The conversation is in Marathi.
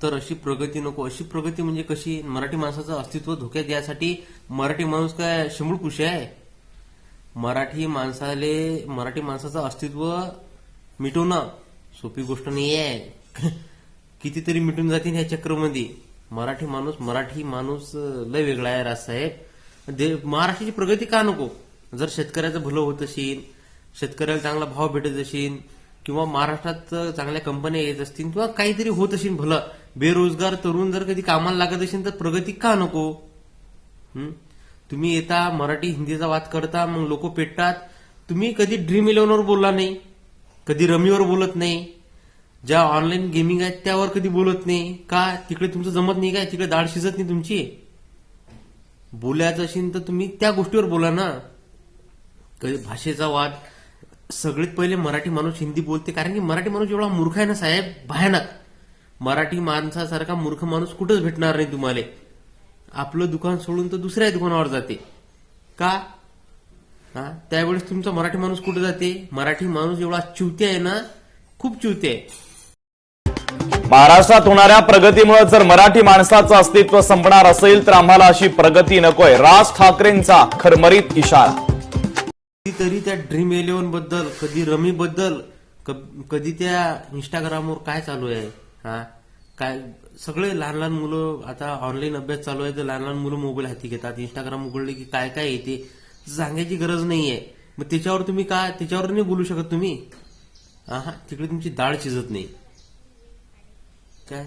तर अशी प्रगती नको. अशी प्रगती म्हणजे कशी? मराठी माणसाचं अस्तित्व धोक्यात द्यासाठी मराठी माणूस काय शिमूळ खुशी आहे? मराठी माणसाचं अस्तित्व मिटवणं सोपी गोष्ट नाही आहे. कितीतरी मिटून जातील ह्या चक्रमध्ये. मराठी माणूस लय वेगळा आहे राजसाहेब. महाराष्ट्राची प्रगती का नको? जर शेतकऱ्याचं भलं होत असेल, शेतकऱ्याला चांगला भाव भेटत असेल, किंवा महाराष्ट्रात चांगल्या कंपन्या येत असतील, किंवा काहीतरी होत असेल भलं, बेरोजगार तरुण जर कधी कामाला लागत असेल, तर प्रगती का नको? तुम्ही येता मराठी हिंदीचा वाद करता, मग लोक पेटतात. तुम्ही कधी ड्रीम इलेव्हनवर बोलला नाही, कधी रमीवर बोलत नाही, ज्या ऑनलाईन गेमिंग आहेत त्यावर कधी बोलत नाही का? तिकडे तुमचं जमत नाही काय? तिकडे दाढ शिजत नाही तुमची? बोलायचं असेल तर तुम्ही त्या गोष्टीवर बोला ना. कधी भाषेचा वाद, सगळ्यात पहिले मराठी माणूस हिंदी बोलते, कारण की मराठी माणूस एवढा मूर्ख आहे ना साहेब, भयानक. मराठी माणसासारखा मूर्ख माणूस कुठंच भेटणार नाही तुम्हाला. आपलं दुकान सोडून तर दुसऱ्या दुकानावर जाते का? त्यावेळेस तुमचा मराठी माणूस कुठे जाते? मराठी माणूस एवढा चिवते आहे ना, खूप चिवते आहे. महाराष्ट्रात होणाऱ्या प्रगतीमुळे जर मराठी माणसाचं अस्तित्व संपणार असेल तर आम्हाला अशी प्रगती नकोय. राज ठाकरेंचा खरमरीत इशारा. कधीतरी त्या ड्रीम इलेव्हन बद्दल, कधी रमी बद्दल, कधी त्या इंस्टाग्रामवर काय चालू आहे, काय सगळे लहान लहान मुलं आता ऑनलाईन अभ्यास चालू आहे, तर लहान लहान मुलं मोबाईल हाती घेतात. इंस्टाग्राम उघडले की काय काय येते सांगायची गरज नाहीये. मग त्याच्यावर तुम्ही काय, त्याच्यावर नाही बोलू शकत तुम्ही? तिकडे तुमची डाळ शिजत नाही काय?